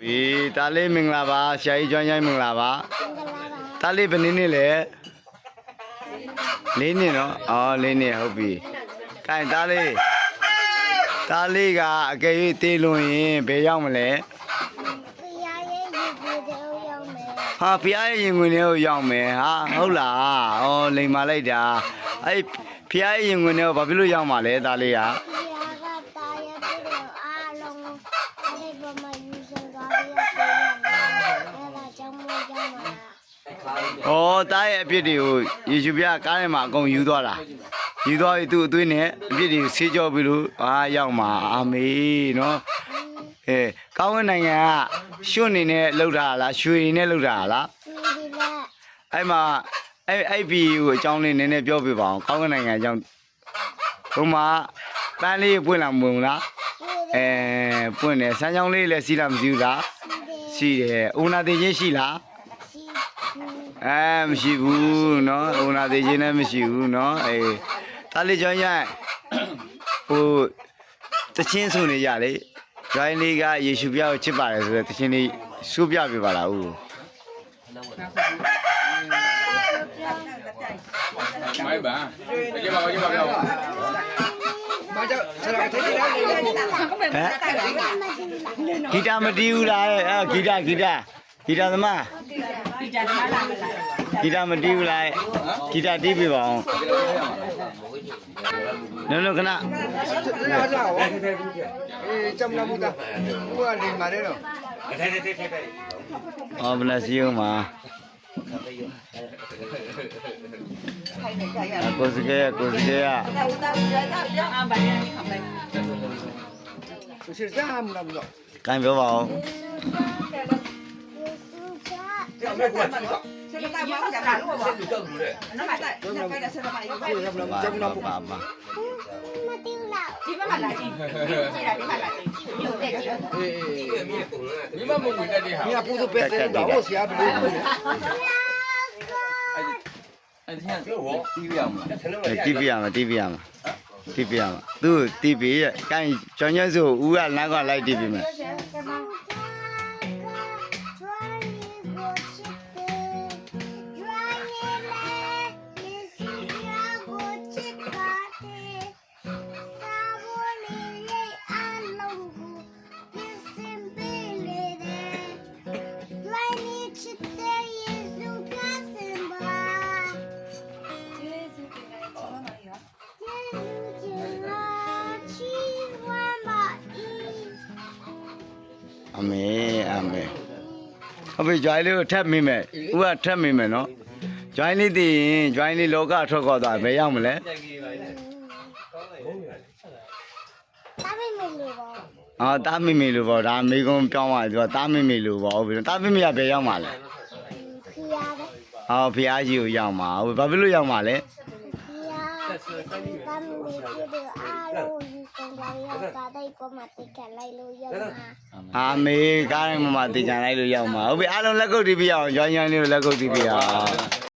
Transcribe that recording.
တလေးမင်္ဂလာပါဆရာကြီးကျွမ်းကျွမ်းမင်္ဂလာပါတလေးဘယ်နည်းလဲ၄နှစ်နော်အော်၄နှစ်ဟုတ်ပြီခိုင်တလေးကအကယ်၍တေးလွန်ရင်ဘယ်ရောက်မလဲဟာဖျားရဲ့ရင်ခွင်ထဲကိုရောက်မယ်ဟာဟုတ်လားဩလိန်မာလိုက်တာအဲ့ဖျားရဲ့ရင်ခွင်ထဲကိုဘာဖြစ်လို့ရောက်မှာလဲတလေးကတားရဲ့အပြစ်တွေကိုယေရှုပြကားထဲမှာအကုန်ယူသွားတာယူသွားပြီးသူ့အသွေးနဲ့အပြစ်တွေကိုဆေးကြောပြီးလို့ရောက်မှာအာမေနော်ကောင်းကင်နိုင်ငံကရွှွနေနဲ့လှုပ်တာလားရွှေနေနဲ့လှုပ်တာလားအဲ့မှာအဲ့ဘီကိုအကြောင်းလေးနည်းနည်းပြောပြပါအောင်ကောင်းကင်နိုင်ငံအကြောင်းဟိုမှာပန်းလေးပွင့်လာမဝင်လားပွင့်တယ်ဆန်းချောင်းလေးလည်းစီးလာမစီးဘူးလားစီးတယ်ဦးနာသိချင်းရှိလားမရှိဘူးเนาะဟိုနာသေးချင်းလည်းမရှိဘူးเนาะတားလေးကြောင်းရဟိုတချင်းဆိုနေရလေဂျိုင်းလေးကယေရှုပြကိုချစ်ပါတယ်ဆိုတော့တချင်းလေးဆိုးပြပြပါလားဦးမိုက်ပါကြည့်ပါကြည့်ပါပြောဘာကြောင့်ဆရာထေးထေးလေးဂီတာမတီးဘူးလားဂီတာသမားဂီတာမတီးဘူးလားဂီတာတီးပြပါအောင်လုံးခဏကြမ်းလာမှုတာဟိုကနေမာရဲတော့အော်ဘလစီယုံမှာကိုစကေ是这样的不？干表宝。TV 嘛，都 TV 呀，干专业时候乌啊哪个来 TV 嘛？阿妹，我被抓了，ထပ်မိမယ်။ဦးကထပ်မိမယ်နော်။ကျွိုင်းလေးတည်ရင်ကျွိုင်းလေးလောကထွက်ခေါ်သွားဘယ်ရောက်မလဲ။တားမိမိလို့ပေါ့ဒါမိကုံပြောင်းသွားတယ်သူကတားမိမိလို့ပေါ့ဟုတ်ပြီ။တားမိမိကဘယ်ရောက်မှာလဲ။ဖျားကြီးကိုရောက်မှာ။ဘာဖြစ်လို့ရောက်မှာလဲ။အာမေကားရင်မမတင်ကြလိုက်လို့ရောက်မှာဟုတ်ပြီအားလုံးလက်ကုပ်တီးပြအောင်ကျွမ်းကျွမ်းလေးကိုလက်ကုပ်တီးပြအောင်